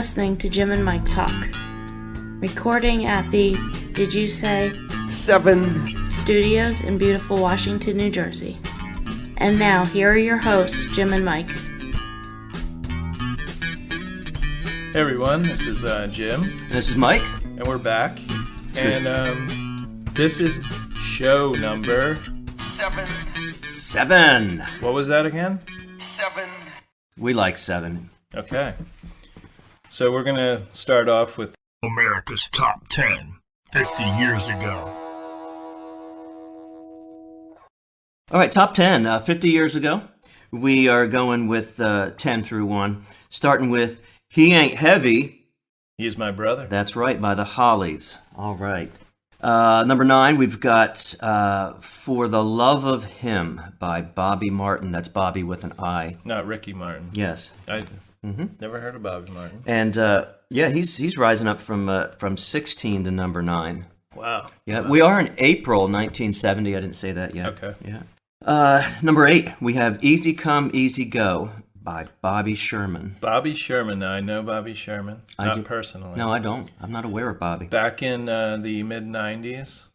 listening to Jim and Mike Talk. Recording at the, did you say? 7 Studios in beautiful Washington, New Jersey. And now, here are your hosts, Jim and Mike. Hey everyone, this is Jim. And this is Mike. And we're back. And this is show number... 7. What was that again? 7. We like 7. Okay. So we're going to start off with America's Top 10, 50 years ago. All right, top 10, 50 years ago. We are going with 10 through 1, starting with He Ain't Heavy. He's My Brother. That's right, by the Hollies. All right. Number 9, we've got For the Love of Him by Bobby Martin. That's Bobby with an I. Not Ricky Martin. Yes. I never heard of Bobby Martin. And yeah, he's rising up from 16 to number 9. Wow. Yeah, we are in April 1970. I didn't say that yet. Okay. Yeah. Number 8, we have Easy Come, Easy Go by Bobby Sherman. Bobby Sherman. Now, I know Bobby Sherman. Not personally. No, I don't. I'm not aware of Bobby. Back in the mid-90s,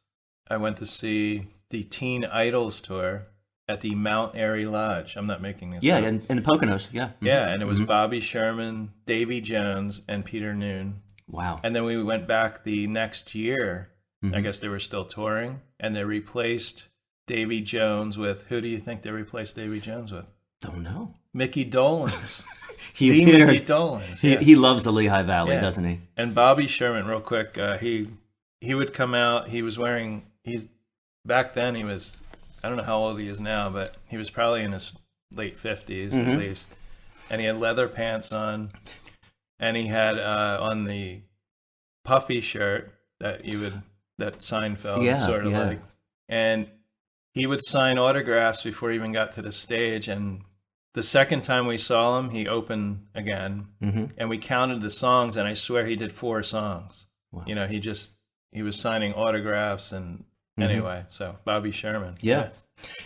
I went to see the Teen Idols tour at the Mount Airy Lodge. I'm not making this Yeah, up. in the Poconos, yeah. Yeah, and it was Bobby Sherman, Davy Jones, and Peter Noon. Wow. And then we went back the next year. I guess they were still touring, and they replaced Davy Jones with, who do you think they replaced Davy Jones with? Don't know. Mickey Dolenz. Mickey Dolenz. Yeah. He loves the Lehigh Valley, Yeah. doesn't he? And Bobby Sherman, real quick, he would come out, back then he was, I don't know how old he is now, but he was probably in his late 50s at least. And he had leather pants on, and he had on the puffy shirt that Seinfeld sort of like. And he would sign autographs before he even got to the stage. And the second time we saw him, he opened again, and we counted the songs, and I swear he did 4 songs. Wow. You know, he was signing autographs, and anyway, so Bobby Sherman. Yeah.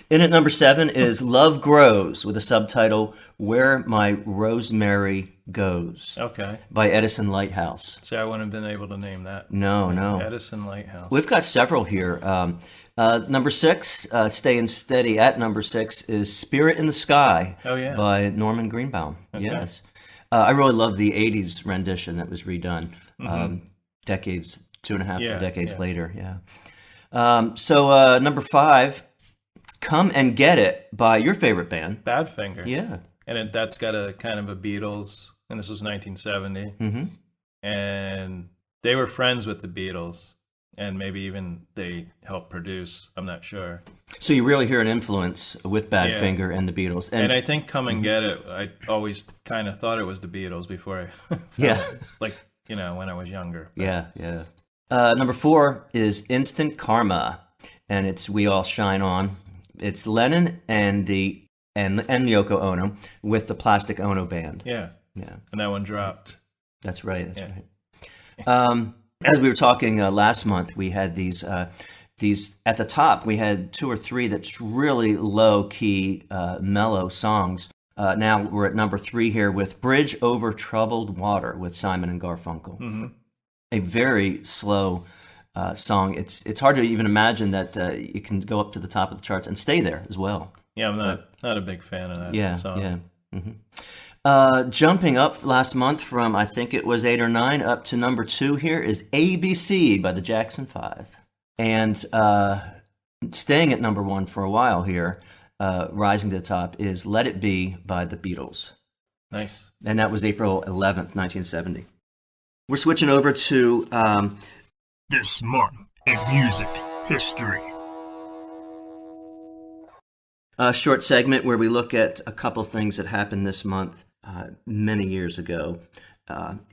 In at number 7 is Love Grows with the subtitle Where My Rosemary Goes. Okay. By Edison Lighthouse. See, I wouldn't have been able to name that. No. Edison Lighthouse. We've got several here. Number 6, staying steady at number 6, is Spirit in the Sky by Norman Greenbaum. Okay. Yes. I really love the 80s rendition that was redone decades, 2.5 decades later. Yeah. So number 5, Come and Get It by your favorite band. Badfinger. Yeah. And that's got a kind of a Beatles, and this was 1970. And they were friends with the Beatles. And maybe even they helped produce. I'm not sure. So you really hear an influence with Badfinger and the Beatles. And I think Come and Get It, I always kind of thought it was the Beatles before I like, when I was younger. But. Yeah. Number 4 is Instant Karma. And it's We All Shine On. It's Lennon and Yoko Ono with the Plastic Ono Band. Yeah. And that one dropped. That's right. Right. As we were talking last month, we had these at the top. We had 2 or 3 that's really low key, mellow songs. Now we're at number 3 here with Bridge Over Troubled Water with Simon and Garfunkel. A very slow song. It's hard to even imagine that it can go up to the top of the charts and stay there as well. Yeah, I'm not a big fan of that song. Jumping up last month from, I think it was 8 or 9, up to number 2 here is ABC by the Jackson 5. And staying at number 1 for a while here, rising to the top, is Let It Be by the Beatles. Nice. And that was April 11th, 1970. We're switching over to... This month in music history. A short segment where we look at a couple things that happened this month, many years ago,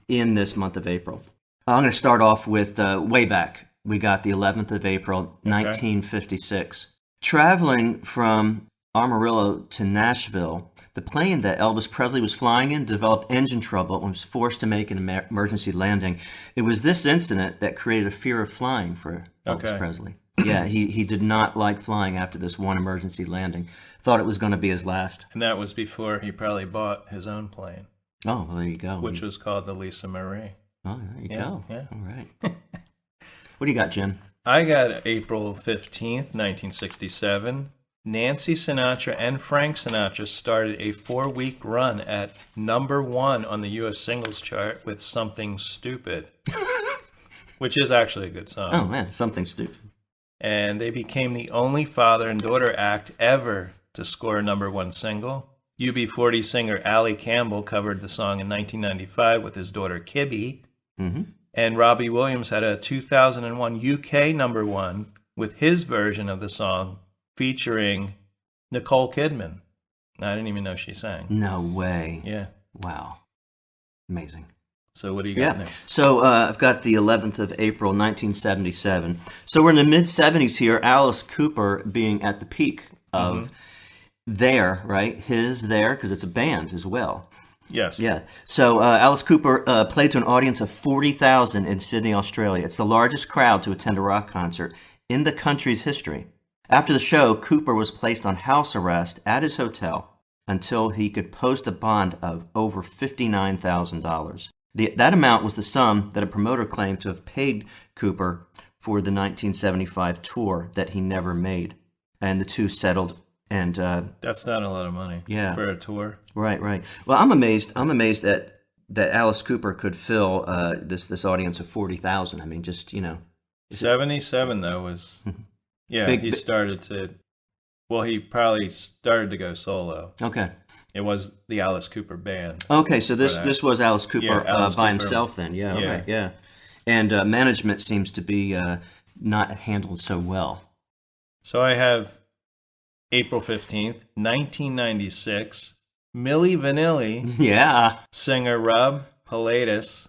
in this month of April. I'm going to start off with way back. We got the 11th of April, 1956. Traveling from Amarillo to Nashville, the plane that Elvis Presley was flying in developed engine trouble and was forced to make an emergency landing. It was this incident that created a fear of flying for Elvis Presley. Yeah, he did not like flying after this one emergency landing. Thought it was going to be his last. And that was before he probably bought his own plane. Oh, well, there you go. which was called the Lisa Marie. Oh, there you Yeah, go. yeah. All right. What do you got, Jim? I got April 15th, 1967. Nancy Sinatra and Frank Sinatra started a 4-week run at #1 on the U.S. singles chart with Something Stupid, which is actually a good song. Oh, man, Something Stupid. And they became the only father and daughter act ever to score a #1 single. UB40 singer Ali Campbell covered the song in 1995 with his daughter Kibby. Mm-hmm. And Robbie Williams had a 2001 UK #1 with his version of the song featuring Nicole Kidman. I didn't even know she sang. No way. Yeah. Wow. Amazing. So what do you got Yeah. next? So I've got the 11th of April, 1977. So we're in the mid-70s here. Alice Cooper being at the peak of There, right? His There, because it's a band as well. Yes. Yeah. So Alice Cooper played to an audience of 40,000 in Sydney, Australia. It's the largest crowd to attend a rock concert in the country's history. After the show, Cooper was placed on house arrest at his hotel until he could post a bond of over $59,000. That amount was the sum that a promoter claimed to have paid Cooper for the 1975 tour that he never made. And the two settled. And That's not a lot of money for a tour. Right. Well, I'm amazed that Alice Cooper could fill this audience of 40,000. I mean, just, 77 though was he started to he probably started to go solo. Okay. It was the Alice Cooper band. Okay, so this was Alice Cooper Alice by Cooper. himself then. Yeah, Yeah. right. Yeah. And management seems to be not handled so well. So I have April 15th, 1996. Milli Vanilli, Yeah. singer Rob Pilatus,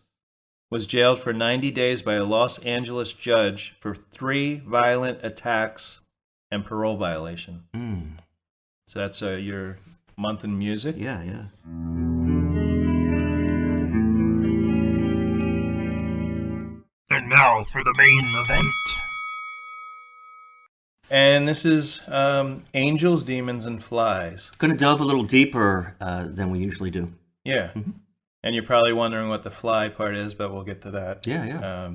was jailed for 90 days by a Los Angeles judge for 3 violent attacks and parole violation. Mm. So that's your month in music. Yeah. And now for the main event. And this is Angels, Demons, and Flies. Going to delve a little deeper than we usually do. Yeah. Mm-hmm. And you're probably wondering what the fly part is, but we'll get to that. Yeah.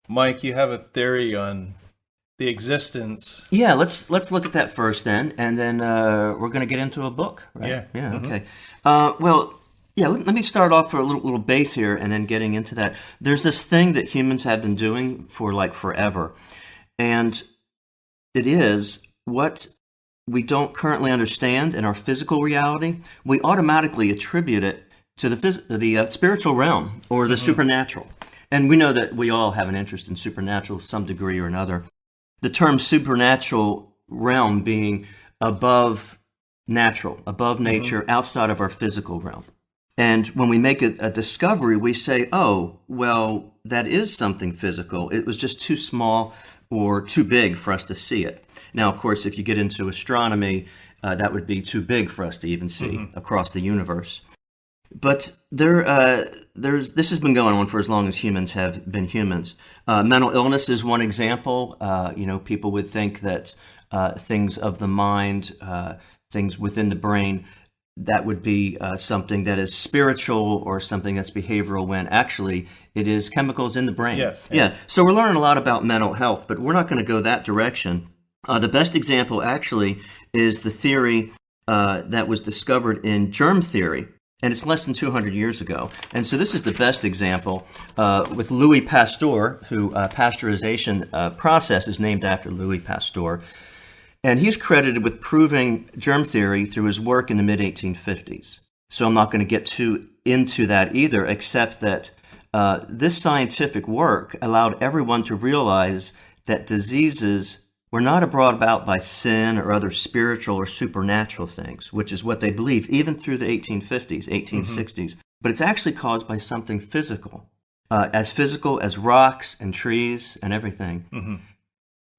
Mike, you have a theory on the existence. Yeah, let's look at that first then, and then we're going to get into a book, right? Yeah. Okay. Let me start off for a little base here, and then getting into that. There's this thing that humans have been doing for like forever, and it is what we don't currently understand in our physical reality. We automatically attribute it to the spiritual realm or the supernatural, and we know that we all have an interest in supernatural to some degree or another. The term supernatural realm being above natural, above nature, outside of our physical realm. And when we make a discovery, we say, oh, well, that is something physical. It was just too small or too big for us to see it. Now, of course, if you get into astronomy, that would be too big for us to even see across the universe. But this has been going on for as long as humans have been humans. Mental illness is one example. People would think that things of the mind, things within the brain, that would be something that is spiritual or something that's behavioral, when actually it is chemicals in the brain. Yes. Yeah. So we're learning a lot about mental health, but we're not going to go that direction. The best example actually is the theory that was discovered in germ theory. And it's less than 200 years ago. And so this is the best example with Louis Pasteur, who pasteurization process is named after Louis Pasteur. And he's credited with proving germ theory through his work in the mid-1850s. So I'm not going to get too into that either, except that this scientific work allowed everyone to realize that diseases were not brought about by sin or other spiritual or supernatural things, which is what they believed even through the 1850s, 1860s. But it's actually caused by something physical as rocks and trees and everything.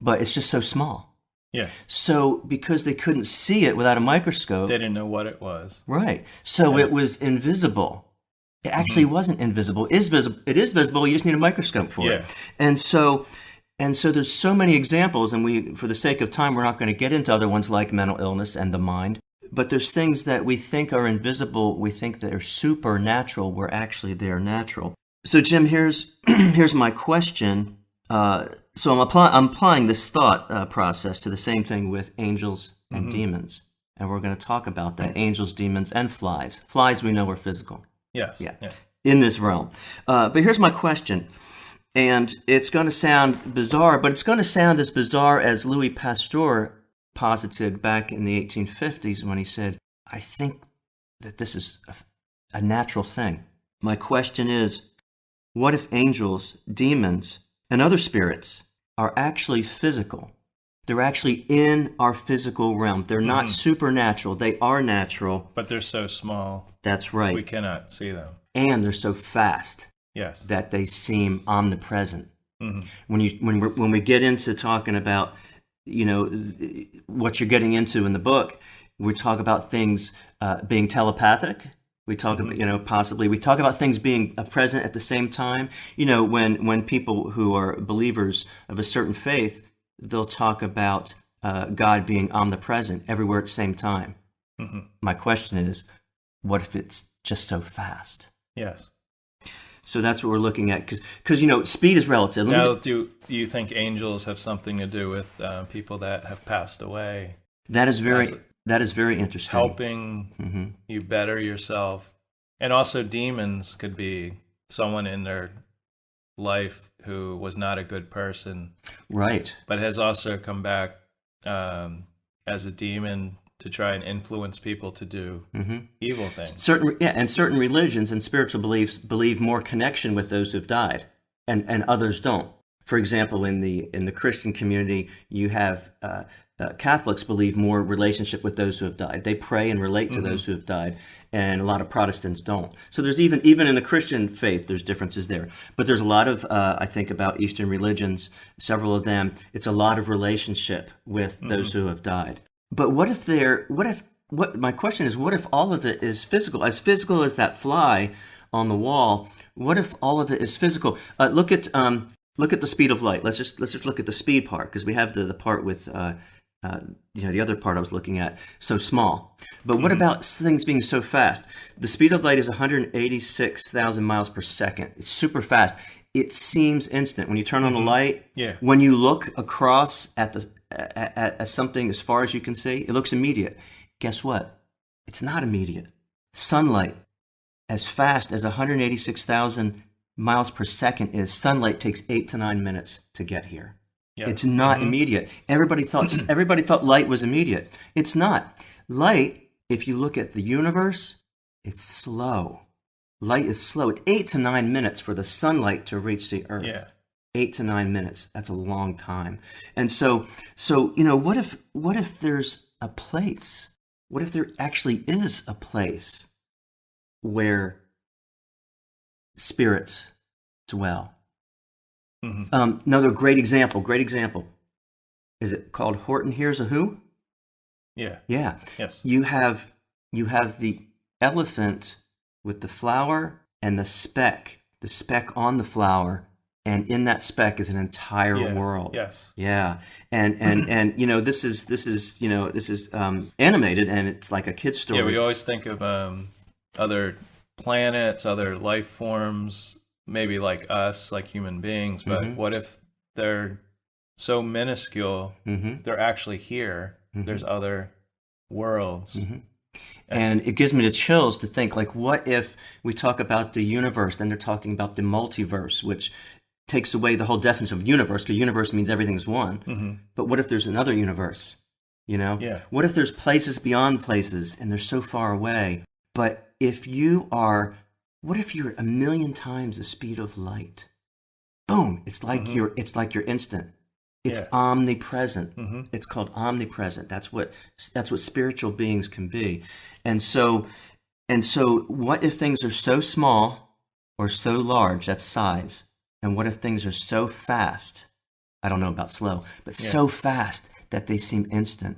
But it's just so small. Yeah. So because they couldn't see it without a microscope. They didn't know what it was. Right. So it was invisible. It actually wasn't invisible. It is visible. You just need a microscope for it. And so there's so many examples, and for the sake of time, we're not going to get into other ones like mental illness and the mind. but there's things that we think are invisible, we think that are supernatural, where actually they are natural. So Jim, here's here's my question. So I'm applying this thought process to the same thing with angels and demons. And we're going to talk about that, angels, demons, and flies. Flies we know are physical. Yes. Yeah. In this realm. But here's my question. And it's going to sound bizarre, but it's going to sound as bizarre as Louis Pasteur posited back in the 1850s when he said, I think that this is a natural thing. My question is, what if angels, demons, and other spirits are actually physical? They're actually in our physical realm. They're not supernatural. They are natural. But they're so small. That's right. We cannot see them. And they're so fast. Yes. That they seem omnipresent. When we get into talking about, what you're getting into in the book, we talk about things being telepathic. We talk about, possibly we talk about things being present at the same time. When people who are believers of a certain faith, they'll talk about God being omnipresent everywhere at the same time. My question is, what if it's just so fast? Yes. So that's what we're looking at, because speed is relative. Now, do you think angels have something to do with people that have passed away? That is very interesting. Helping you better yourself, and also demons could be someone in their life who was not a good person, right? But has also come back as a demon to try and influence people to do evil things. Certain religions and spiritual beliefs believe more connection with those who've died, and others don't. For example, in the Christian community, you have Catholics believe more relationship with those who have died. They pray and relate to those who have died, and a lot of Protestants don't. So there's even in the Christian faith, there's differences there. But there's a lot of, I think about Eastern religions, several of them, it's a lot of relationship with those who have died. But what my question is, what if all of it is physical? As physical as that fly on the wall, what if all of it is physical? Look at the speed of light. Let's just look at the speed part, because we have the part with the other part I was looking at, so small. But what about things being so fast? The speed of light is 186,000 miles per second. It's super fast. It seems instant. When you turn on the light, when you look across at something as far as you can see, it looks immediate. Guess what? It's not immediate. Sunlight, as fast as 186,000 miles per second is, sunlight takes 8 to 9 minutes to get here. Yes. It's not immediate. Everybody thought light was immediate. It's not. Light, if you look at the universe, it's slow. Light is slow. It's 8 to 9 minutes for the sunlight to reach the earth. Yeah. 8 to 9 minutes. That's a long time. And so what if there's a place? What if there actually is a place where spirits dwell? Another great example. Is it called Horton Hears a Who? Yeah. Yeah. Yes. You have the elephant with the flower and the speck on the flower, and in that speck is an entire world. Yes. Yeah. And this is animated, and it's like a kid's story. Yeah, we always think of other planets, other life forms, maybe like us, like human beings, but what if they're so minuscule, they're actually here, there's other worlds. And it gives me the chills to think, like, what if we talk about the universe, then they're talking about the multiverse, which takes away the whole definition of universe, because universe means everything's one. But what if there's another universe, Yeah. What if there's places beyond places, and they're so far away? But what if you're 1,000,000 times the speed of light? Boom! It's like you're instant. It's omnipresent. It's called omnipresent. That's what spiritual beings can be. And so what if things are so small or so large, that's size, and what if things are so fast, I don't know about slow, but so fast that they seem instant?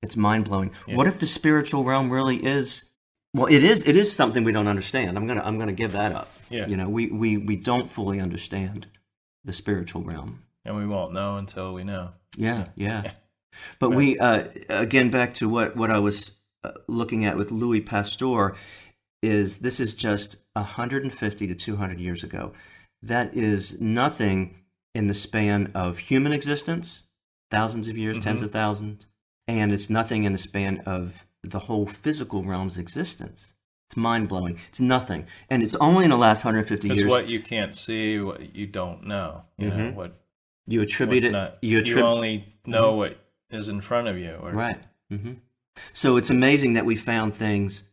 It's mind-blowing. What if the spiritual realm really is, well, it is something we don't understand. I'm gonna give that up. Yeah. We don't fully understand the spiritual realm. And we won't know until we know. Yeah. But we again, back to what I was looking at with Louis Pasteur is this is just 150 to 200 years ago. That is nothing in the span of human existence, thousands of years, tens of thousands, and it's nothing in the span of the whole physical realm's existence. It's mind-blowing. It's nothing. And it's only in the last 150 years. It's what you can't see, what you don't know. You know, what you attribute it. Not, you only know what is in front of you. Or, right. So it's amazing that we found things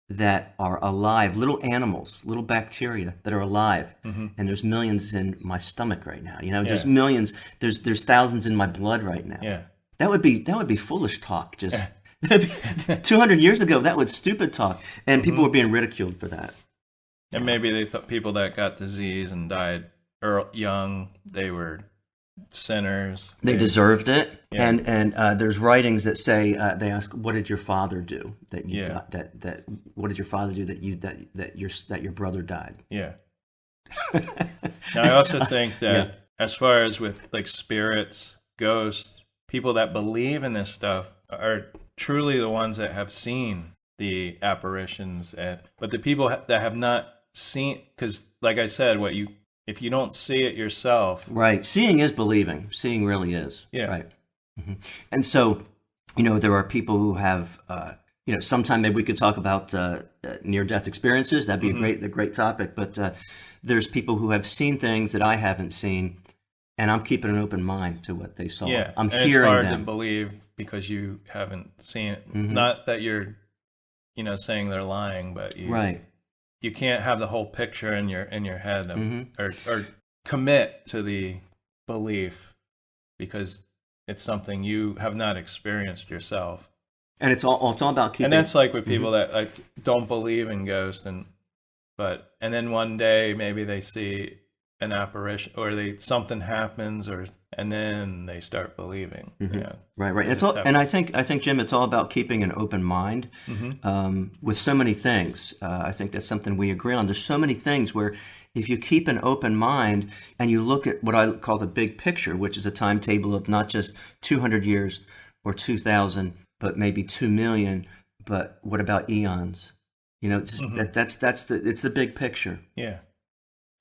that are alive, little animals, little bacteria that are alive. And there's millions in my stomach right now. You know, there's millions, there's thousands in my blood right now. Yeah. That would be foolish talk. Just 200 years ago, that was stupid talk, and people were being ridiculed for that. And maybe they thought people that got disease and died young, they were sinners. They deserved it. Yeah. And there's writings that say they ask, "What did your father do that you that what did your father do that your brother died?" Yeah. Now I also think that as far as with like spirits, ghosts, people that believe in this stuff are truly the ones that have seen the apparitions, but the people that have not seen, because like I said, if you don't see it yourself, right? Seeing is believing. Seeing really is. Yeah. Right. And so, there are people who have, sometime maybe we could talk about near-death experiences. That'd be a great topic. But there's people who have seen things that I haven't seen, and I'm keeping an open mind to what they saw. yeah, I'm and hearing it's hard them. to believe because you haven't seen it. Not that you're, saying they're lying, but you can't have the whole picture in your head or commit to the belief because it's something you have not experienced yourself. And it's all about keeping. And that's like with people that like don't believe in ghosts, and then one day maybe they see an apparition or something happens, and then they start believing. Yeah, right. And I think Jim, it's all about keeping an open mind with so many things. I think that's something we agree on. There's so many things where if you keep an open mind and you look at what I call the big picture, which is a timetable of not just 200 years or 2,000, but maybe 2 million. But what about eons? It's it's the big picture. Yeah.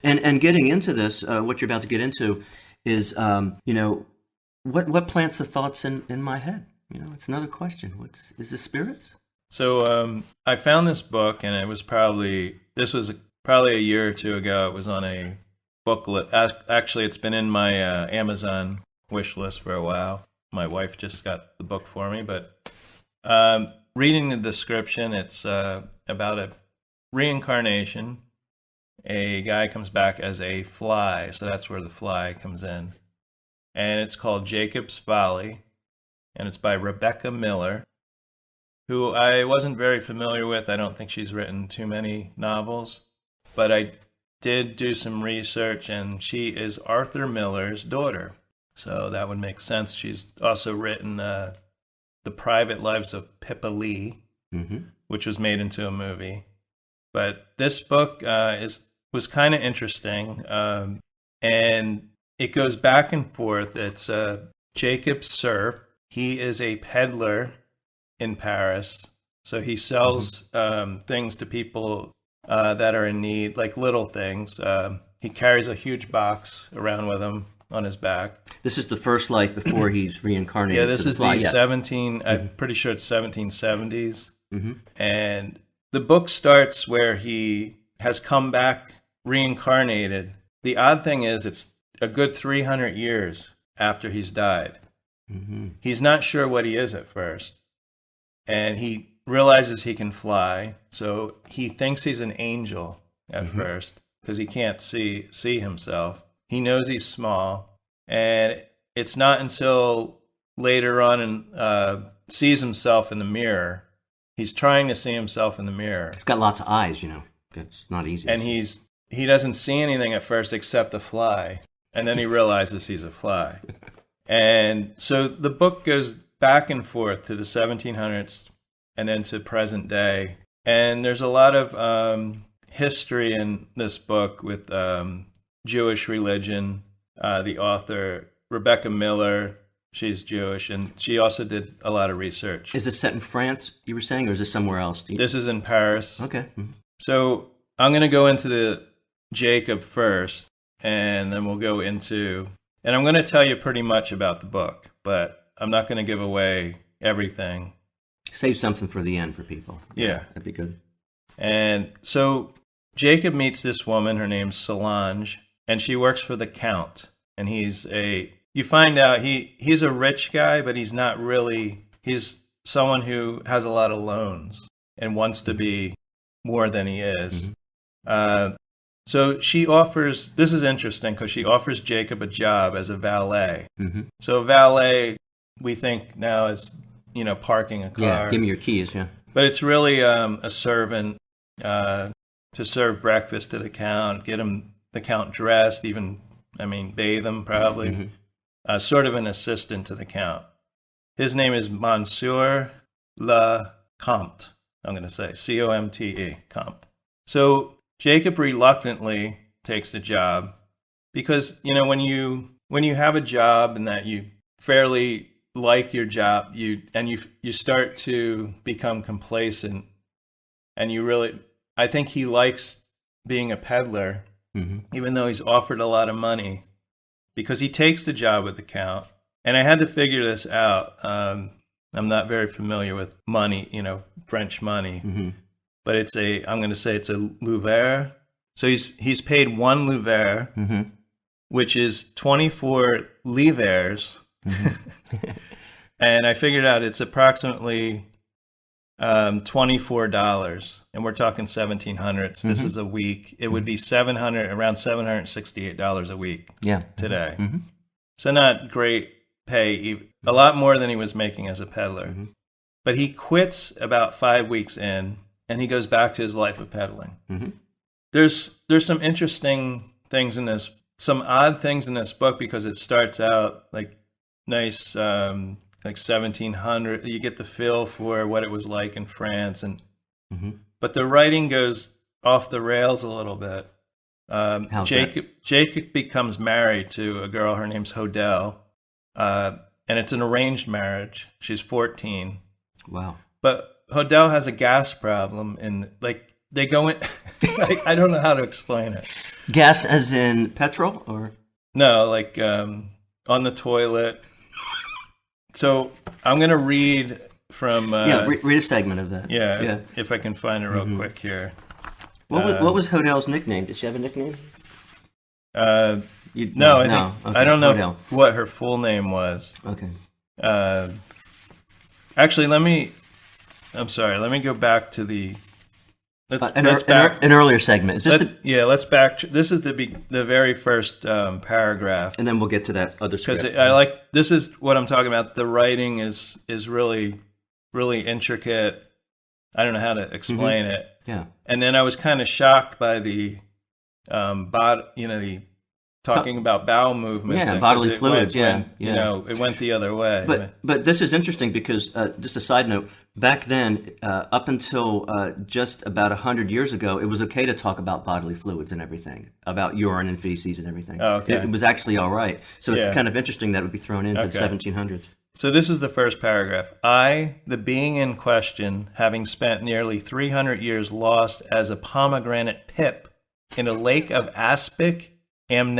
And getting into this, what you're about to get into is, what plants the thoughts in my head? It's another question. Is this spirits? So I found this book, and it was probably a year or two ago. It was on a booklet. Actually, it's been in my Amazon wish list for a while. My wife just got the book for me, but reading the description, it's about a reincarnation. A guy comes back as a fly, so that's where the fly comes in. And it's called Jacob's Folly, and it's by Rebecca Miller, who I wasn't very familiar with. I don't think she's written too many novels, but I did do some research, and she is Arthur Miller's daughter. So that would make sense. She's also written The Private Lives of Pippa Lee, which was made into a movie. But this book was kind of interesting, and it goes back and forth. It's Jacob Surf. He is a peddler in Paris, so he sells things to people that are in need, like little things. He carries a huge box around with him on his back. This is the first life before he's reincarnated. Yeah, this is the 17. I'm pretty sure it's 1770s, and the book starts where he has come back reincarnated. The odd thing is it's a good 300 years after he's died. He's not sure what he is at first, and he realizes he can fly, so he thinks he's an angel at first because he can't see himself. He knows he's small, and it's not until later on and sees himself in the mirror. He's trying to see himself in the mirror. He's got lots of eyes, It's not easy. And he doesn't see anything at first except a fly. And then he realizes he's a fly. And so the book goes back and forth to the 1700s and then to present day. And there's a lot of history in this book with Jewish religion. The author, Rebecca Miller, She's Jewish, and she also did a lot of research. Is this set in France, you were saying, or is this somewhere else? This is in Paris. Okay. So I'm going to go into the Jacob first, and then we'll go into, and I'm going to tell you pretty much about the book, but I'm not going to give away everything. Save something for the end for people. Yeah. That'd be good. And so Jacob meets this woman, her name's Solange, and she works for the Count. And you find out he's a rich guy, but he's not really, he's someone who has a lot of loans and wants to be more than he is. So she offers, this is interesting because she offers Jacob a job as a valet. So a valet, we think now is, parking a car. Yeah, give me your keys, yeah. But it's really a servant to serve breakfast to the Count, get the Count dressed, bathe him probably. Sort of an assistant to the Count. His name is Monsieur le Comte, I'm going to say, C-O-M-T-E, Comte. So Jacob reluctantly takes the job because, when you have a job and that you fairly like your job, you start to become complacent, and I think he likes being a peddler, even though he's offered a lot of money, because he takes the job with the Count. And I had to figure this out. I'm not very familiar with money, French money, but I'm going to say it's a louvre. So he's paid 1 louvre, which is 24 livres. And I figured out it's approximately $24, and we're talking 1700s. This is a week. It would be around $768 a week. Today. So not great pay, a lot more than he was making as a peddler. But he quits about 5 weeks in, and he goes back to his life of peddling. There's some interesting things in this, some odd things in this book, because it starts out like nice, like 1700. You get the feel for what it was like in France, but the writing goes off the rails a little bit. Jacob becomes married to a girl. Her name's Hodel, and it's an arranged marriage. She's 14. Wow. But Hodel has a gas problem, and they go in. I don't know how to explain it. Gas as in petrol, or no, on the toilet. So I'm going to read from... read a segment of that. Yeah. If I can find it real quick here. What was Hodel's nickname? Did she have a nickname? I don't know what her full name was. Okay. Actually, let me go back to the... An earlier segment. Is this let's back. This is the very first paragraph, and then we'll get to that other script. Because this is what I'm talking about. The writing is really, really intricate. I don't know how to explain it. Yeah. And then I was kind of shocked by the talking about bowel movements. Yeah, bodily fluids. It went the other way. But this is interesting because just a side note. Back then, up until just about 100 years ago, it was okay to talk about bodily fluids and everything, about urine and feces and everything. Oh, okay. It was actually all right. So it's kind of interesting that it would be thrown into the 1700s. So this is the first paragraph. I, the being in question, having spent nearly 300 years lost as a pomegranate pip in a lake of aspic, now I'm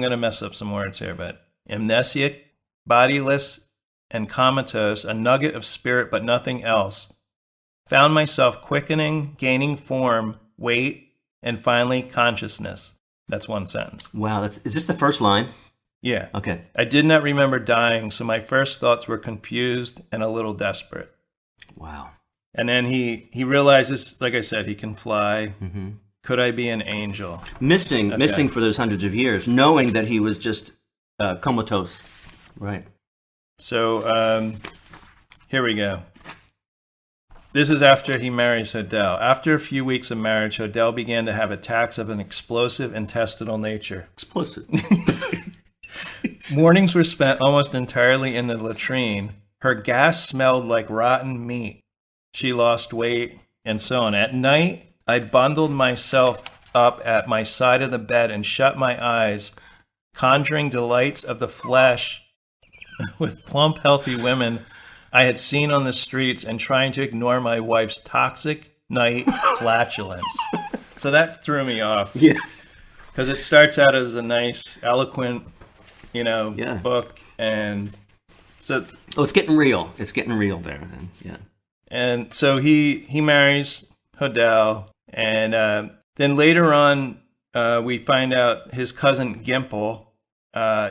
going to mess up some words here, but amnesiac, bodiless, and comatose, a nugget of spirit but nothing else, found myself quickening, gaining form, weight, and finally consciousness. That's one sentence. Wow, is this the first line? Yeah. Okay. I did not remember dying, so my first thoughts were confused and a little desperate. Wow. And then he realizes, like I said, he can fly. Could I be an angel? Missing for those hundreds of years, knowing that he was just comatose. Right. So here we go. This is after he marries Hodel. After a few weeks of marriage, Hodel began to have attacks of an explosive intestinal nature. Explosive. Mornings were spent almost entirely in the latrine. Her gas smelled like rotten meat. She lost weight, and so on. At night, I bundled myself up at my side of the bed and shut my eyes, conjuring delights of the flesh with plump, healthy women I had seen on the streets and trying to ignore my wife's toxic night flatulence. So that threw me off. Yeah. Because it starts out as a nice, eloquent, Yeah. book, and so. Oh, it's getting real. It's getting real there. Then. Yeah. And so he marries Hodel, and then later on, we find out his cousin Gimple.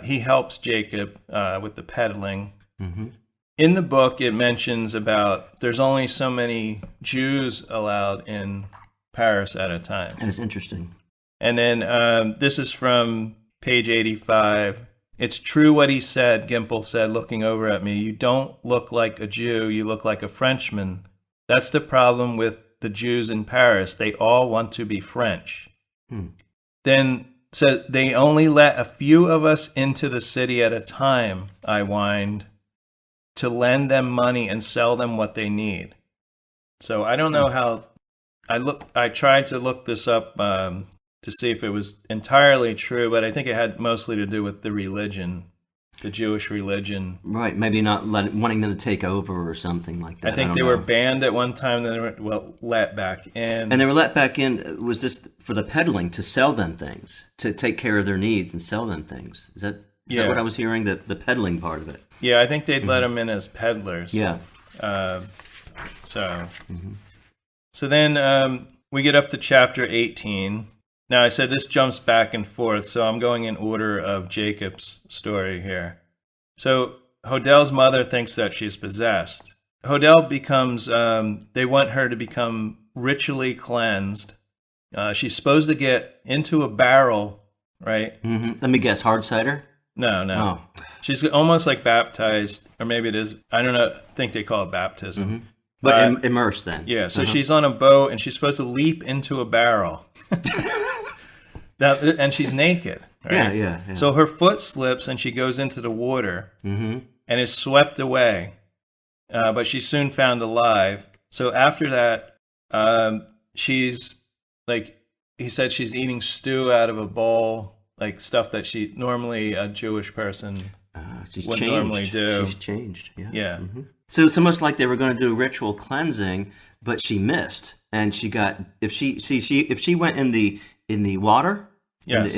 He helps Jacob with the peddling. Mm-hmm. In the book, it mentions about there's only so many Jews allowed in Paris at a time. That's interesting. And then this is from page 85. It's true what he said, Gimple said, looking over at me. You don't look like a Jew, you look like a Frenchman. That's the problem with the Jews in Paris. They all want to be French. Then said, they only let a few of us into the city at a time, I whined, to lend them money and sell them what they need. So I don't know how... I tried to look this up to see if it was entirely true, but I think it had mostly to do with the religion, the Jewish religion. Right, maybe not wanting them to take over or something like that. I think they were banned at one time, then they were let back in. And they were let back in, was this for the peddling, to sell them things, to take care of their needs and sell them things? Is that what I was hearing, the peddling part of it? Yeah, I think they'd let them in as peddlers. Yeah. So then we get up to chapter 18. Now, I said this jumps back and forth, so I'm going in order of Jacob's story here. So Hodel's mother thinks that she's possessed. Hodel becomes, they want her to become ritually cleansed. She's supposed to get into a barrel, right? Mm-hmm. Let me guess, hard cider? No. Oh. She's almost like baptized, or maybe it is, I don't know, I think they call it baptism. Mm-hmm. But immersed then. Yeah, so she's on a boat and she's supposed to leap into a barrel. And she's naked, right? Yeah. So her foot slips and she goes into the water Mm-hmm. and is swept away. But she's soon found alive. So after that, she's like, he said she's eating stew out of a bowl, like stuff that she normally a Jewish person would normally do. She's changed, yeah. Yeah. Mm-hmm. So it's almost like they were going to do ritual cleansing, but she missed, and she got if she went in the water, yes.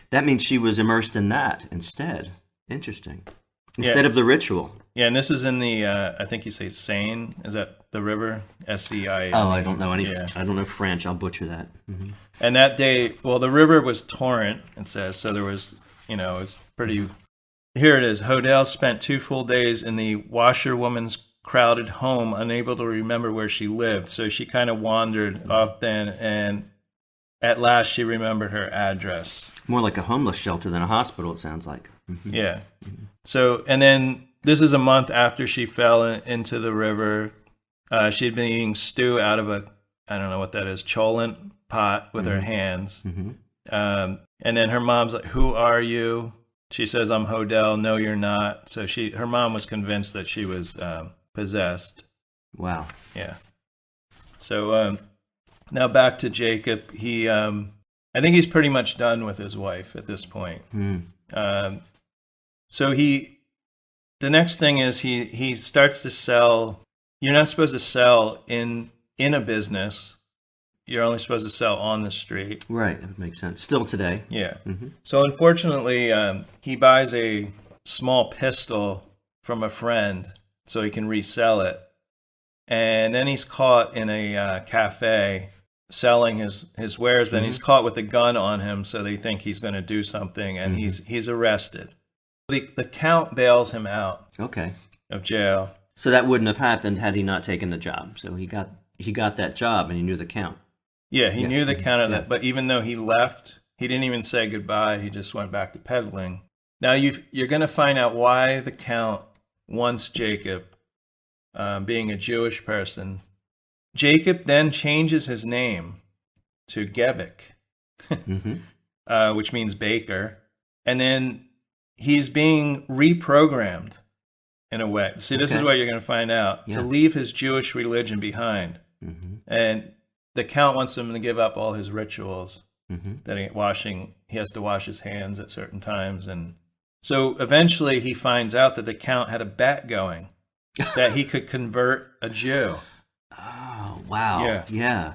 That means she was immersed in that instead. Interesting. Instead of the ritual. Yeah, and this is in the I think you say Seine. Is that the river? S-E-I-N. Oh, I don't know any. Yeah. I don't know French. I'll butcher that. Mm-hmm. And that day, well, the river was torrent. It says so. There was, it was pretty. Here it is. Hodel spent 2 full days in the washerwoman's crowded home, unable to remember where she lived. So she kind of wandered off then, and at last she remembered her address. More like a homeless shelter than a hospital, it sounds like. Mm-hmm. Yeah. So, and then this is a month after she fell into the river. She'd been eating stew out of I don't know what that is, cholent pot with her hands. Mm-hmm. And then her mom's like, "Who are you?" She says, "I'm Hodel." "No, you're not." So her mom was convinced that she was possessed. Wow. Yeah. So now back to Jacob. He, I think he's pretty much done with his wife at this point. So the next thing is he starts to sell. You're not supposed to sell in a business. You're only supposed to sell on the street. Right, that would make sense. Still today. Yeah. Mm-hmm. So unfortunately, he buys a small pistol from a friend so he can resell it. And then he's caught in a cafe selling his wares, but then he's caught with a gun on him, so they think he's going to do something, and he's arrested. The count bails him out of jail. So that wouldn't have happened had he not taken the job. So he got that job, and he knew the count. Yeah, he knew the count of that, but even though he left, he didn't even say goodbye. He just went back to peddling. Now you're going to find out why the count wants Jacob, being a Jewish person. Jacob then changes his name to Gebek, which means baker, and then he's being reprogrammed in a way. See, this is what you're going to find out, to leave his Jewish religion behind. And the count wants him to give up all his rituals, that he has to wash his hands at certain times, and So eventually he finds out that the Count had a bet going that he could convert a Jew. Oh, wow. Yeah. Yeah.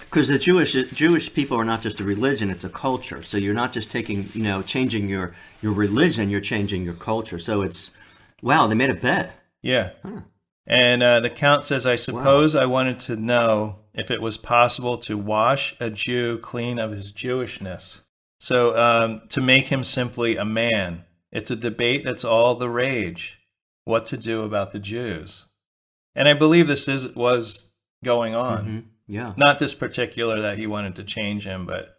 Because the Jewish people are not just a religion, it's a culture. So you're not just changing your religion, you're changing your culture. So it's, wow, they made a bet. Yeah. Huh. And the Count says, I suppose I wanted to know if it was possible to wash a Jew clean of his Jewishness. So to make him simply a man. It's a debate that's all the rage. What to do about the Jews. And I believe this was going on. Mm-hmm. Yeah. Not this particular that he wanted to change him, but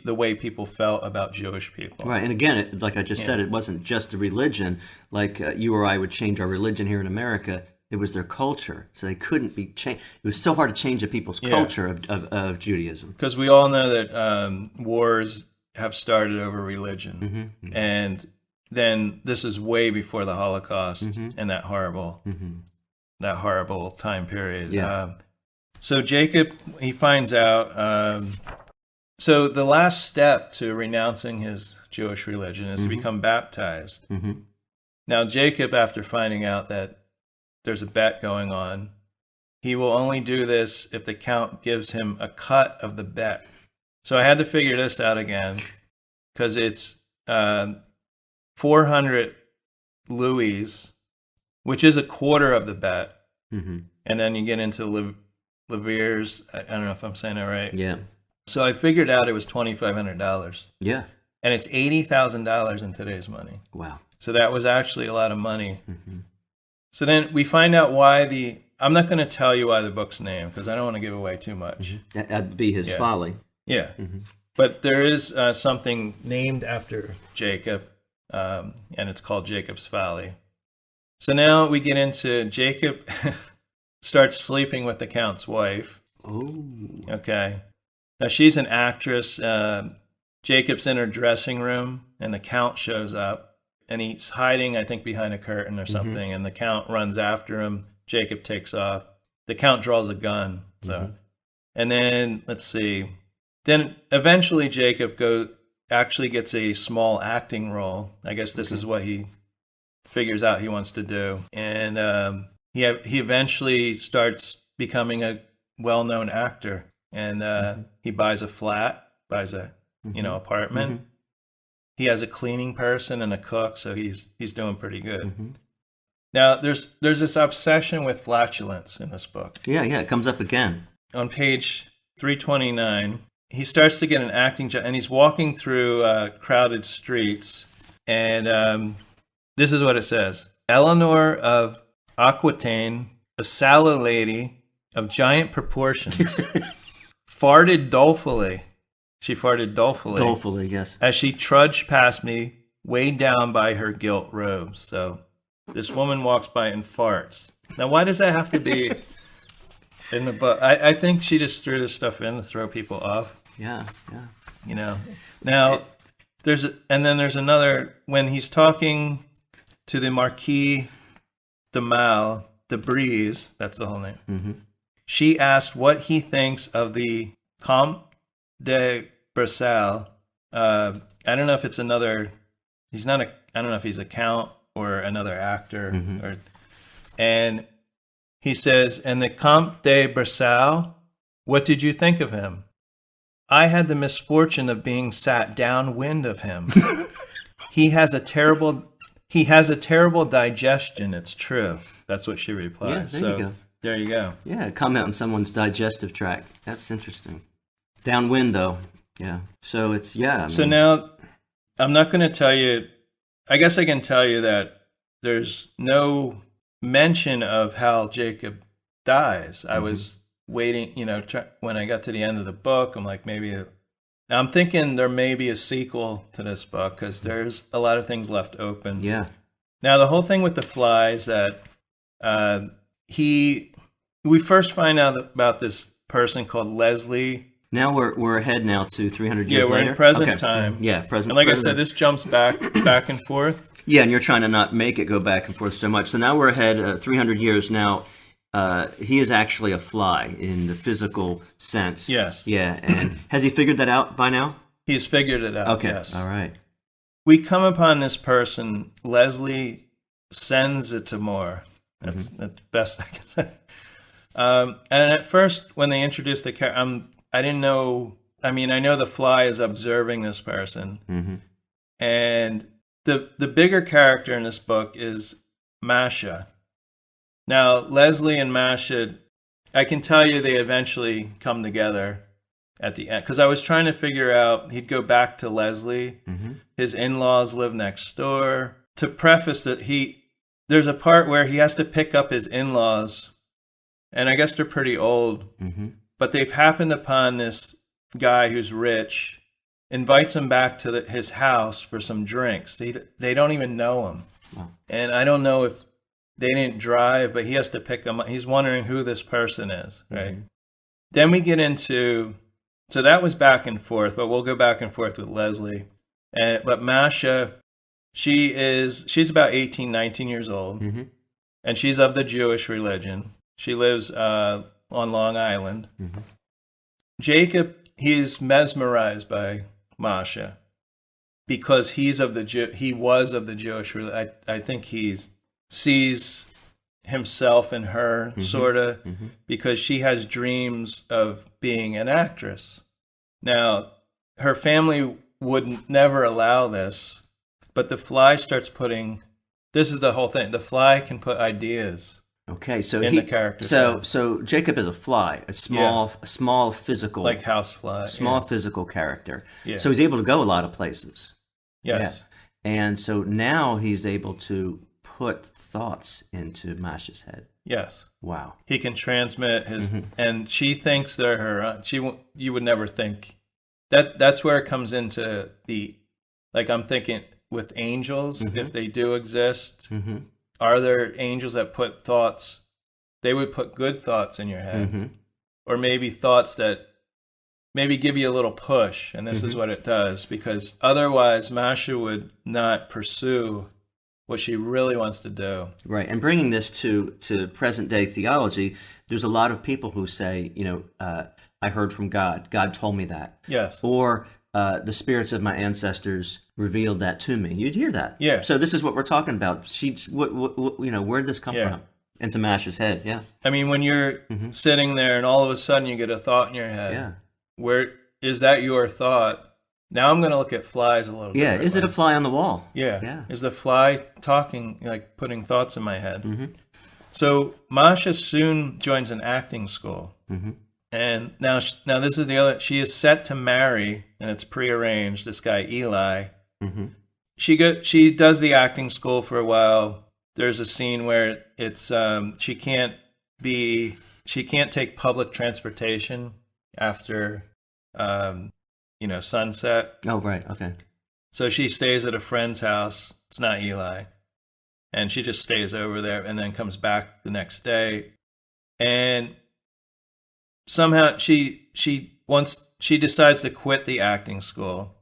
the way people felt about Jewish people. Right. And again, like I just said, it wasn't just a religion. Like you or I would change our religion here in America. It was their culture. So they couldn't be changed. It was so hard to change the people's culture of Judaism. Because we all know that wars have started over religion. And then this is way before the Holocaust and that horrible time period. Yeah. So Jacob, he finds out, so the last step to renouncing his Jewish religion is to become baptized. Now Jacob, after finding out that there's a bet going on, he will only do this if the Count gives him a cut of the bet. So I had to figure this out again, because it's 400 louis, which is a quarter of the bet. And then you get into Leviers. I don't know if I'm saying that right. Yeah. So I figured out it was $2,500. Yeah. And it's $80,000 in today's money. Wow. So that was actually a lot of money. So then we find out why I'm not going to tell you why the book's named, because I don't want to give away too much. That'd be his folly. Yeah. But there is something named after Jacob, and it's called Jacob's Folly. So now we get into Jacob starts sleeping with the Count's wife. Oh. Okay. Now she's an actress. Jacob's in her dressing room, and the Count shows up, and he's hiding, I think, behind a curtain or something, and the Count runs after him. Jacob takes off. The Count draws a gun. So, and then let's see. Then eventually Jacob actually gets a small acting role. I guess this is what he figures out he wants to do, and he eventually starts becoming a well-known actor, and he buys a flat, buys a apartment. He has a cleaning person and a cook, so he's doing pretty good. Now there's this obsession with flatulence in this book. Yeah, it comes up again. On page 329, he starts to get an acting job, and he's walking through crowded streets, and this is what it says. Eleanor of Aquitaine, a sallow lady of giant proportions, farted dolefully. She farted dolefully. Dolefully, yes. As she trudged past me, weighed down by her gilt robes. So this woman walks by and farts. Now, why does that have to be in the book? I think she just threw this stuff in to throw people off. Yeah. Now, there's another, when he's talking to the Marquis de Brise, that's the whole name. She asked what he thinks of the Comte de Bresal. I don't know if it's another. I don't know if he's a count or another actor. And he says, and the Comte de Bresal, what did you think of him? I had the misfortune of being sat downwind of him. He has a terrible digestion, it's true. That's what she replied. Yeah, you go. There you go. Yeah, comment on someone's digestive tract. That's interesting. Downwind, though. Yeah. So it's, So now, I'm not going to tell you, I guess I can tell you that there's no mention of how Jacob dies. I was waiting, when I got to the end of the book, I'm like, now I'm thinking there may be a sequel to this book, because there's a lot of things left open. Yeah. Now, the whole thing with the flies, that we first find out about this person called Leslie. Now we're ahead now to 300 years later. Yeah, we're later? in present time. Yeah, present. And like present. I said, this jumps back and forth. Yeah, and you're trying to not make it go back and forth so much. So now we're ahead 300 years now. He is actually a fly in the physical sense. Yes. Yeah, and has he figured that out by now? He's figured it out. Okay. Yes. All right. we come upon this person. Leslie sends it to Moore. That's the best I can say. And at first, when they introduced the character, I didn't know. I mean, I know the fly is observing this person, and the bigger character in this book is Masha. Now, Leslie and Masha, I can tell you they eventually come together at the end, because I was trying to figure out, he'd go back to Leslie. His in-laws live next door. To preface that, there's a part where he has to pick up his in-laws, and I guess they're pretty old, but they've happened upon this guy who's rich, invites him back to his house for some drinks. They don't even know him. Wow. And I don't know if they didn't drive, but he has to pick them up. He's wondering who this person is, right? Then we get into, so that was back and forth, but we'll go back and forth with Leslie. But Masha, she's about 18, 19 years old, and she's of the Jewish religion. She lives on Long Island. Jacob, he's mesmerized by Masha because he was of the Jewish religion. I think he sees himself in her, sort of, because she has dreams of being an actress. Now, her family would never allow this, but the fly starts putting, this is the whole thing, the fly can put ideas Okay, so in the character. So Jacob is a fly, a small physical, like housefly, physical character. Yeah. So he's able to go a lot of places. Yes. Yeah. And so now he's able to put thoughts into Masha's head. Yes. Wow. He can transmit his, and she thinks they're her. You would never think that. That's where it comes into the, like, I'm thinking with angels, if they do exist. Are there angels that put thoughts? They would put good thoughts in your head, or maybe thoughts that maybe give you a little push, and this is what it does, because otherwise Masha would not pursue what she really wants to do. Right, and bringing this to present day theology, there's a lot of people who say, I heard from God. God told me that. Yes. Or the spirits of my ancestors revealed that to me. You'd hear that. Yeah. So this is what we're talking about. Where did this come from? Into Masha's head. Yeah. I mean, when you're sitting there and all of a sudden you get a thought in your head. Yeah. Where is that your thought? Now I'm going to look at flies a little bit. Yeah. Is it a fly on the wall? Yeah. Yeah. Is the fly talking, like putting thoughts in my head? So Masha soon joins an acting school. And now this is the other. She is set to marry, and it's prearranged. This guy Eli. She does the acting school for a while. There's a scene where it's she can't take public transportation after sunset. Oh, right. Okay. So she stays at a friend's house. It's not Eli, and she just stays over there, and then comes back the next day, and somehow she decides to quit the acting school.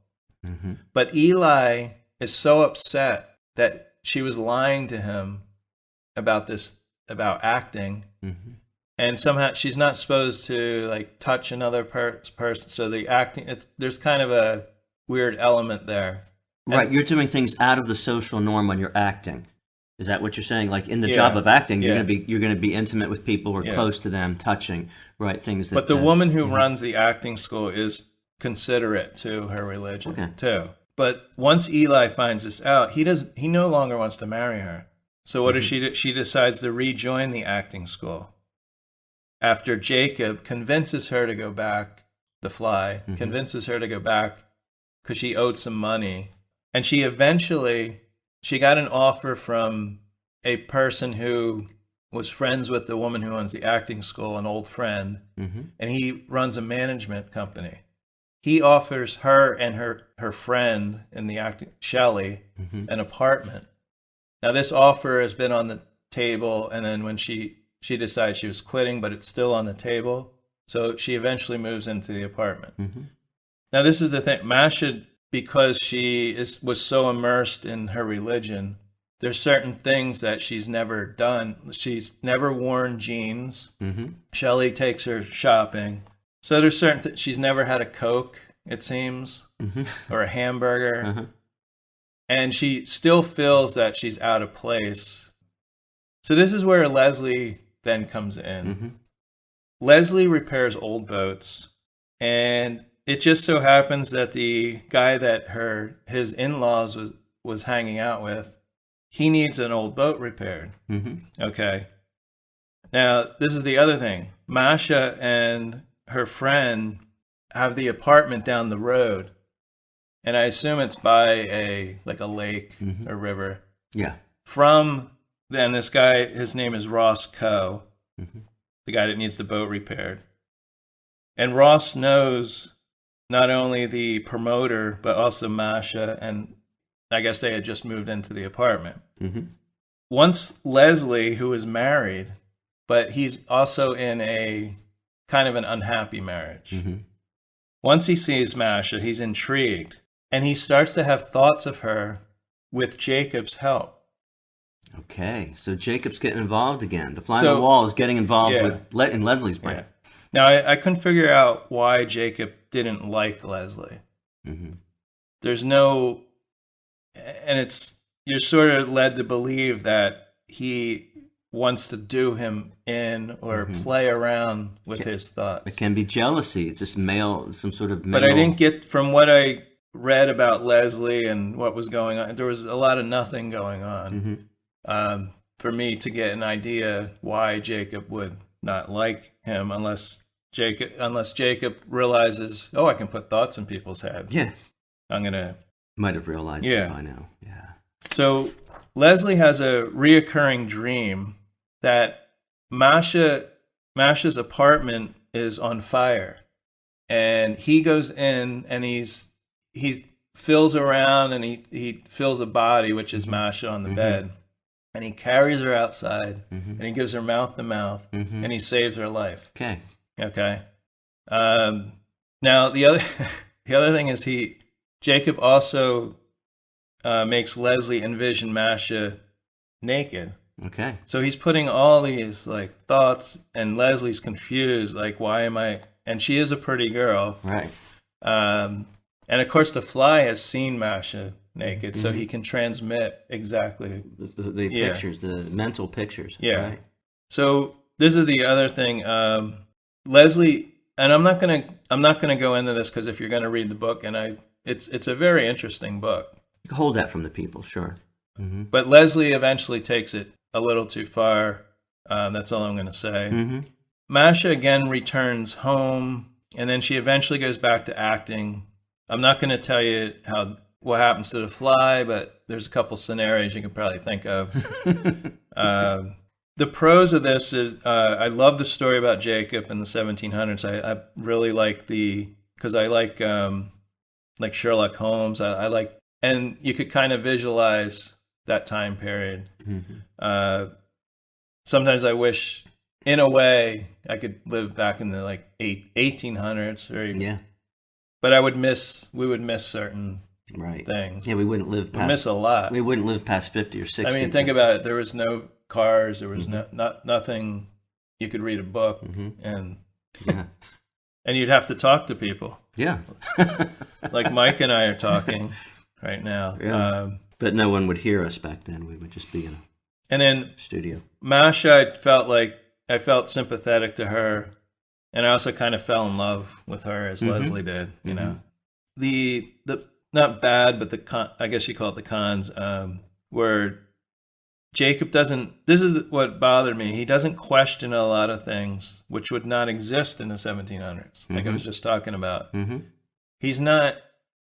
But Eli is so upset that she was lying to him about acting, and somehow she's not supposed to like touch another person. So the acting, there's kind of a weird element there. Right, you're doing things out of the social norm when you're acting. Is that what you're saying? Like in the job of acting, you're gonna be intimate with people or close to them, touching, right, things that. But the woman who runs the acting school is considerate to her religion too. But once Eli finds this out, he no longer wants to marry her. So what does she do? She decides to rejoin the acting school. After Jacob convinces her to go back, the fly convinces her to go back because she owed some money, and she got an offer from a person who was friends with the woman who owns the acting school, an old friend, and he runs a management company. He offers her and her friend in the acting, Shelley, an apartment. Now this offer has been on the table, and then when she decides she was quitting, but it's still on the table, so she eventually moves into the apartment. Now this is the thing, Masha, because she was so immersed in her religion, there's certain things that she's never done. She's never worn jeans. Shelley takes her shopping. So there's certain she's never had a Coke, it seems, or a hamburger. and she still feels that she's out of place. So this is where Leslie then comes in. Mm-hmm. Leslie repairs old boats, and it just so happens that the guy that his in-laws was hanging out with, he needs an old boat repaired. Mm-hmm. Okay. Now, this is the other thing. Masha and her friend have the apartment down the road, and I assume it's by a lake Mm-hmm. or river. Yeah. From then, this guy, his name is Ross Coe, Mm-hmm. the guy that needs the boat repaired. And Ross knows not only the promoter, but also Masha, and I guess they had just moved into the apartment. Mm-hmm. Once Leslie, who is married, but he's also in a kind of an unhappy marriage. Mm-hmm. Once he sees Masha, he's intrigued, and he starts to have thoughts of her with Jacob's help. Okay, so Jacob's getting involved again. The fly on So- the wall is getting involved Yeah. in Leslie's brain. Yeah. Now, I couldn't figure out why Jacob didn't like Leslie. Mm-hmm. There's no, and you're sort of led to believe that he wants to do him in or play around with his thoughts. It can be jealousy. It's just some sort of male. But I didn't get, from what I read about Leslie and what was going on, there was a lot of nothing going on for me to get an idea why Jacob would not like him unless Jacob realizes, oh, I can put thoughts in people's heads. Yeah. I'm going to. Might have realized Yeah. it by now. Yeah. So Leslie has a reoccurring dream that Masha's apartment is on fire, and he goes in and he feels around and he feels a body, which is Masha on the bed, and he carries her outside and he gives her mouth to mouth and he saves her life. Okay. Okay. Now the other thing is Jacob also makes Leslie envision Masha naked. Okay. So he's putting all these thoughts, and Leslie's confused, why am I? And she is a pretty girl. Right. And of course the fly has seen Masha naked, so he can transmit exactly. The pictures, the mental pictures. Yeah. Right. So this is the other thing. Leslie, and I'm not gonna go into this because if you're gonna read the book, and it's a very interesting book. Hold that from the people, sure. Mm-hmm. But Leslie eventually takes it a little too far. That's all I'm going to say. Mm-hmm. Masha again returns home, and then she eventually goes back to acting. I'm not going to tell you what happens to the fly, but there's a couple scenarios you can probably think of. The pros of this is I love the story about Jacob in the 1700s. I really like because I like Sherlock Holmes. I like, and you could kind of visualize that time period. Mm-hmm. Sometimes I wish, in a way, I could live back in the 1800s. But we would miss certain Right. things. Yeah, we wouldn't live We past. miss a lot. We wouldn't live past 50 or 60. I mean, think about it. There was no cars. There was nothing. You could read a book, and Yeah. and you'd have to talk to people. Yeah. Like Mike and I are talking right now. Yeah. But no one would hear us back then. We would just be in a And then studio. Masha, I felt sympathetic to her, and I also kind of fell in love with her as Leslie did. You know, the not bad, but I guess you call it the cons, where Jacob doesn't. This is what bothered me. He doesn't question a lot of things which would not exist in the 1700s. Like I was just talking about. Mm-hmm. He's not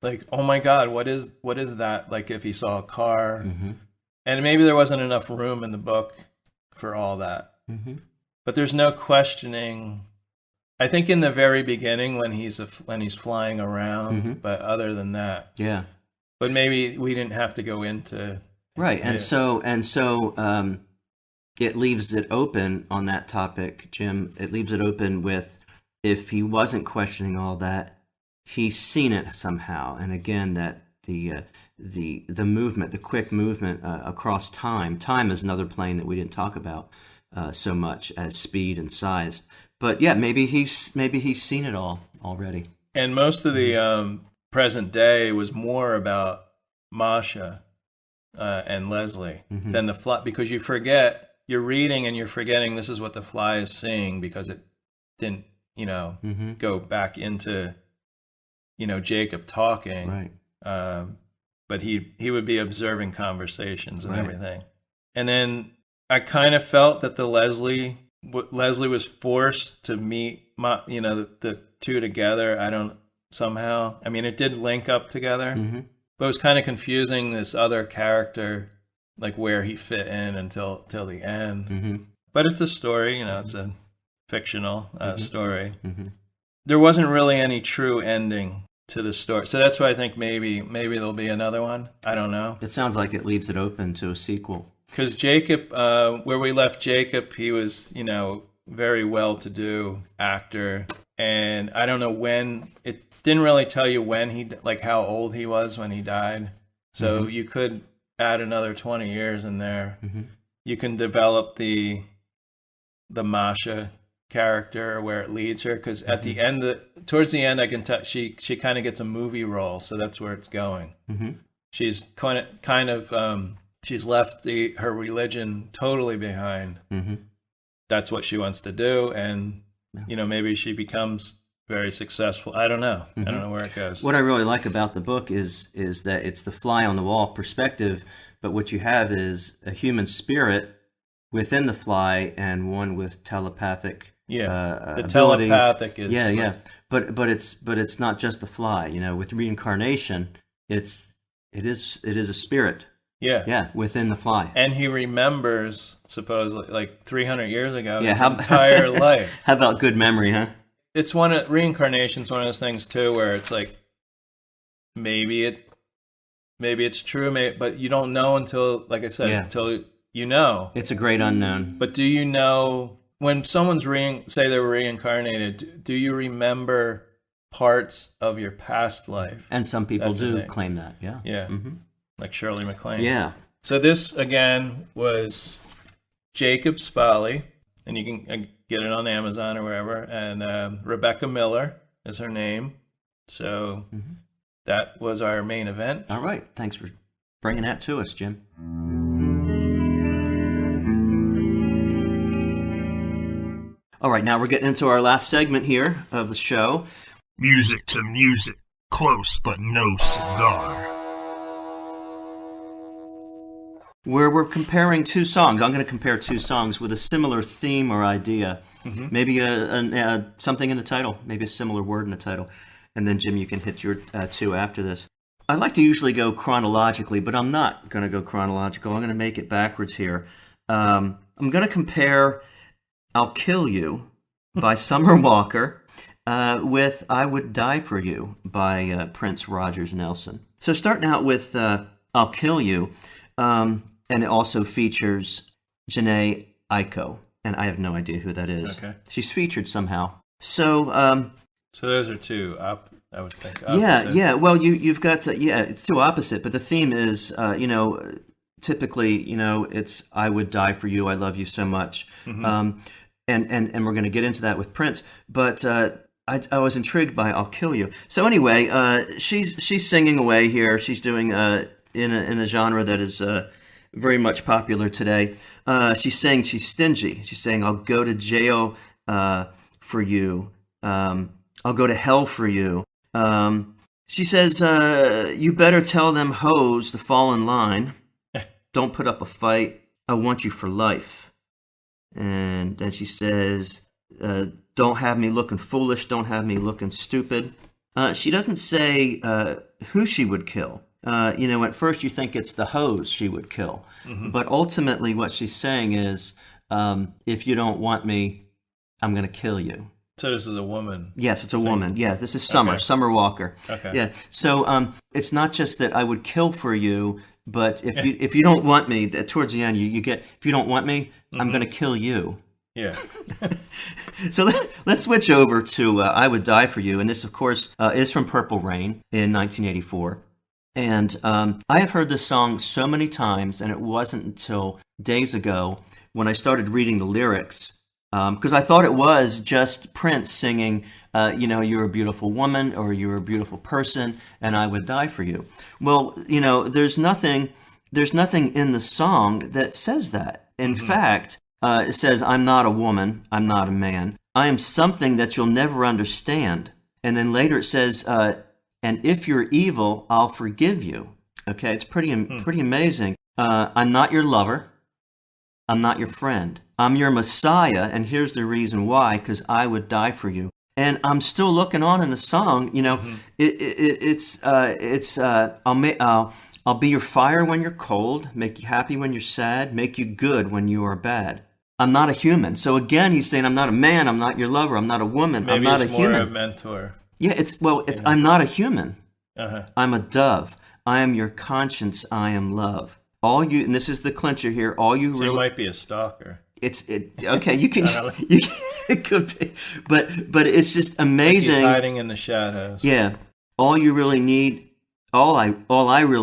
like, oh my God, what is that? Like if he saw a car, and maybe there wasn't enough room in the book for all that. Mm-hmm. But there's no questioning. I think in the very beginning when he's flying around, but other than that, Yeah. But maybe we didn't have to go into Right, and Yeah. so it leaves it open on that topic, Jim. It leaves it open with if he wasn't questioning all that, he's seen it somehow, and again that the movement, the quick movement across time. Time is another plane that we didn't talk about so much as speed and size. But yeah, maybe he's seen it all already. And most of the present day was more about Masha and Leslie than the fly, because you're reading and you're forgetting this is what the fly is seeing, because it didn't, go back into, Jacob talking. Right. But he would be observing conversations and everything. And then I kind of felt that Leslie was forced to meet the two together. Somehow. I mean, it did link up together, but it was kind of confusing, this other character, like where he fit in until the end. But it's a story, it's a fictional story. There wasn't really any true ending to the story, so that's why I think maybe there'll be another one. I don't know. It sounds like it leaves it open to a sequel. Because Jacob, where we left Jacob, he was, very well-to-do actor, and I don't know when. It didn't really tell you when how old he was when he died. So you could add another 20 years in there. You can develop the Masha character, where it leads her, because at the end, towards the end, I can tell she kind of gets a movie role, so that's where it's going. She's kind of she's left her religion totally behind. That's what she wants to do, and maybe she becomes very successful. I don't know. I don't know where it goes. What I really like about the book is that it's the fly on the wall perspective, but what you have is a human spirit within the fly and one with telepathic the abilities. telepathic is but it's not just the fly. With reincarnation, it is a spirit. Within the fly. And he remembers, supposedly, like 300 years ago, his entire life. How about good memory, huh? It's reincarnation's one of those things too, where it's like maybe it's true, but you don't know until, like I said, until you know. It's a great unknown. But do you know when someone's say they're reincarnated? Do you remember parts of your past life? And some people do claim that. Yeah. Yeah. Like Shirley MacLaine. Yeah. So this again was Jacob's Folly, and you can get it on Amazon or wherever. And Rebecca Miller is her name. So that was our main event. All right. Thanks for bringing that to us, Jim. All right. Now we're getting into our last segment here of the show. Music to music. Close but no cigar. Where we're comparing two songs. I'm going to compare two songs with a similar theme or idea. Maybe something in the title, maybe a similar word in the title. And then, Jim, you can hit your two after this. I like to usually go chronologically, but I'm not going to go chronological. I'm going to make it backwards here. I'm going to compare I'll Kill You by Summer Walker with I Would Die For You by Prince Rogers Nelson. So starting out with I'll Kill You, and it also features Jhené Aiko, and I have no idea who that is. Okay. She's featured somehow. So those are two I would think. Yeah. Well, you've got it's two opposite, but the theme is typically it's I would die for you, I love you so much, and we're going to get into that with Prince, but I was intrigued by I'll Kill You. So anyway, she's singing away here. She's doing in a genre that is very much popular today. She's saying she's stingy. She's saying I'll go to jail for you. I'll go to hell for you. She says you better tell them hoes to fall in line. Don't put up a fight. I want you for life. And then she says don't have me looking foolish. Don't have me looking stupid. She doesn't say who she would kill. At first you think it's the hoes she would kill. But ultimately what she's saying is, if you don't want me, I'm going to kill you. So this is a woman. Yes, it's a woman. Yeah, this is Summer, okay. Summer Walker. Okay. Yeah. So it's not just that I would kill for you, but if you don't want me, towards the end you get, if you don't want me, I'm going to kill you. Yeah. So let's switch over to I Would Die For You. And this, of course, is from Purple Rain in 1984. And I have heard this song so many times, and it wasn't until days ago when I started reading the lyrics, because I thought it was just Prince singing you're a beautiful woman or you're a beautiful person, and I would die for you. Well, there's nothing in the song that says that. In fact, it says, I'm not a woman, I'm not a man. I am something that you'll never understand. And then later it says, and if you're evil, I'll forgive you. Okay, it's pretty amazing. I'm not your lover. I'm not your friend. I'm your Messiah, and here's the reason why, because I would die for you. And I'm still looking on in the song, I'll be your fire when you're cold, make you happy when you're sad, make you good when you are bad. I'm not a human. So again, he's saying, I'm not a man, I'm not your lover, I'm not a woman, Maybe I'm not a human. Maybe he's more a mentor. Yeah, I'm not a human. Uh-huh. I'm a dove. I am your conscience, I am love. And this is the clincher here, you might be a stalker. Okay, you can, it could be, but it's just amazing. Like he's hiding in the shadows. Yeah, all I really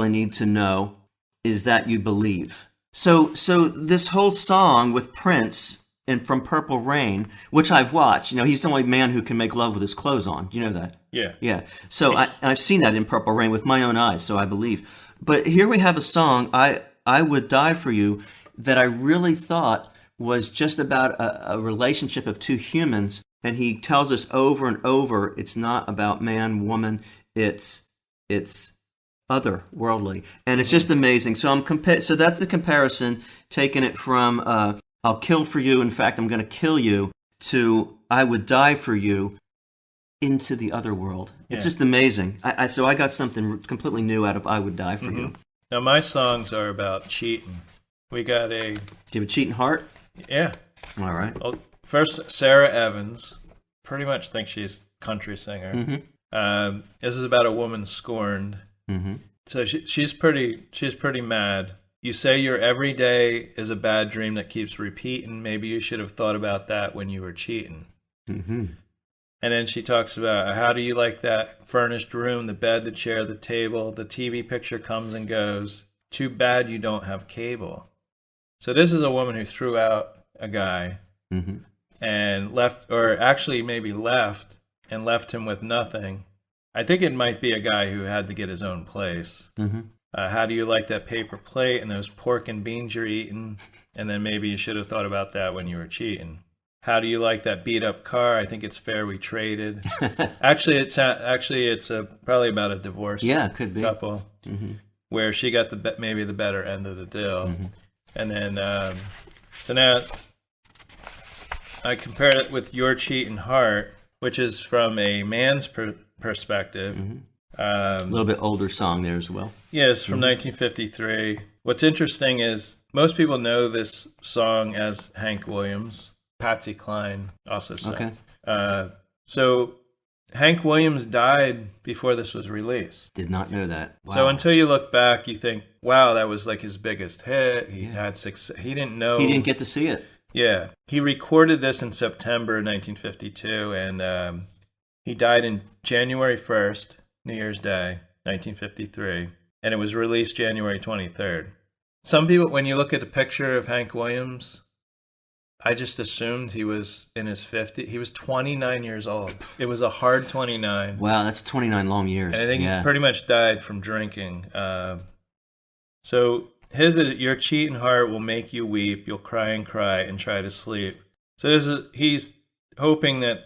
need to know is that you believe. So this whole song with Prince and from Purple Rain, which I've watched, he's the only man who can make love with his clothes on. You know that? Yeah. Yeah. So I've seen that in Purple Rain with my own eyes, so I believe. But here we have a song, I Would Die For You, that I really thought was just about a relationship of two humans, and he tells us over and over, it's not about man, woman, it's otherworldly, and it's just amazing. So so that's the comparison, taking it from I'll kill for you, in fact I'm going to kill you, to I would die for you, into the other world. It's just amazing. So I got something completely new out of I Would Die For You. Now my songs are about cheating. We got Do you have a cheating heart? Yeah. All right. Well, first, Sarah Evans. Pretty much think she's a country singer. Mm-hmm. This is about a woman scorned. Mm-hmm. So she's pretty mad. You say your every day is a bad dream that keeps repeating. Maybe you should have thought about that when you were cheating. Mm-hmm. And then she talks about, how do you like that furnished room, the bed, the chair, the table, the TV picture comes and goes. Too bad you don't have cable. So this is a woman who threw out a guy and left him with nothing. I think it might be a guy who had to get his own place. Mm-hmm. How do you like that paper plate and those pork and beans you're eating? And then maybe you should have thought about that when you were cheating. How do you like that beat up car? I think it's fair we traded. Actually, it's probably about a divorced could be. couple where she got maybe the better end of the deal. And then, so now I compared it with Your Cheating Heart, which is from a man's perspective. A little bit older song there as well. Yes, from 1953. What's interesting is most people know this song as Hank Williams. Patsy Cline also sang. Okay. So Hank Williams died before this was released. Did not know that. Wow. So until you look back, you think, wow, that was like his biggest hit. He had success. He didn't know. He didn't get to see it. Yeah. He recorded this in September 1952, and he died in January 1st, New Year's Day, 1953, and it was released January 23rd. Some people, when you look at the picture of Hank Williams, I just assumed he was in his 50s. He was 29 years old. It was a hard 29. Wow, that's 29 long years. And I think he pretty much died from drinking. So his is, your cheating heart will make you weep. You'll cry and try to sleep. So he's hoping that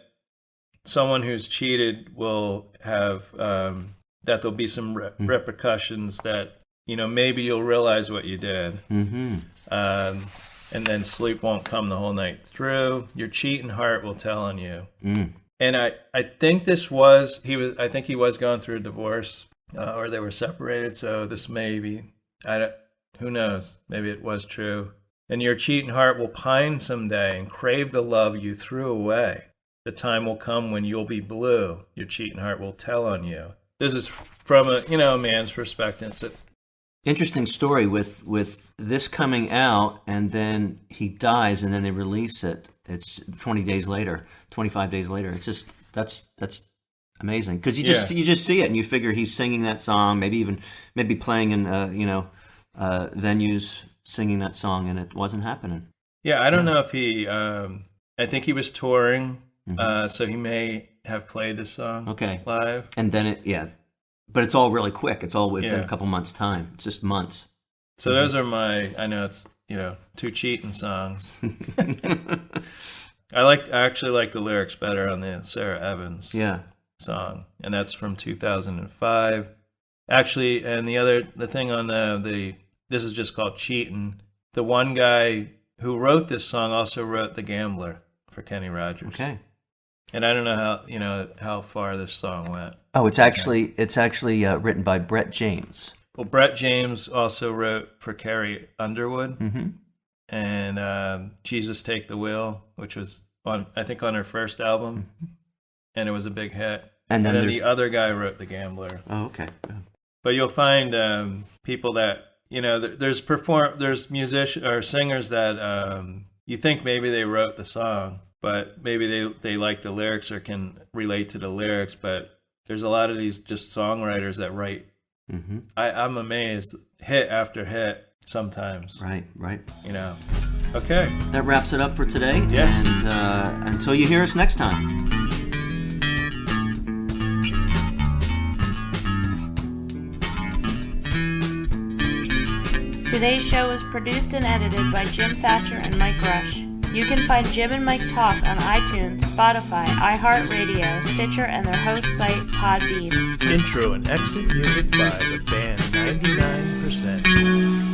someone who's cheated will have, that there'll be some repercussions, that, maybe you'll realize what you did. And then sleep won't come the whole night through. Your cheating heart will tell on you. And I think he was going through a divorce, or they were separated. So this may be, who knows? Maybe it was true. And your cheating heart will pine someday and crave the love you threw away. The time will come when you'll be blue. Your cheating heart will tell on you. This is from a man's perspective. So, interesting story with this coming out, and then he dies, and then they release it. It's 25 days later. It's just that's amazing, because you just see it and you figure he's singing that song, maybe playing in venues singing that song, and it wasn't happening. Yeah, I don't know if he. I think he was touring, so he may have played this song Okay. live. And then but it's all really quick. It's all within Yeah. a couple months' time. It's just months. So those are I know it's, 2 cheating songs. I actually like the lyrics better on the Sarah Evans Yeah. song, and that's from 2005. Actually, and the thing on this is just called Cheatin'. The one guy who wrote this song also wrote The Gambler for Kenny Rogers. Okay. And I don't know how far this song went. Oh, it's actually written by Brett James. Well, Brett James also wrote for Carrie Underwood, and Jesus Take the Wheel, which was on her first album, and it was a big hit. And then the other guy wrote The Gambler. Oh, okay. But you'll find people that there's musicians or singers that you think maybe they wrote the song, but maybe they like the lyrics or can relate to the lyrics. But there's a lot of these just songwriters that write. I'm amazed, hit after hit sometimes. Right. Okay. That wraps it up for today. Yes. And until you hear us next time. Today's show was produced and edited by Jim Thatcher and Mike Rush. You can find Jim and Mike Talk on iTunes, Spotify, iHeart Radio, Stitcher, and their host site, Podbean. Intro and exit music by the band 99%.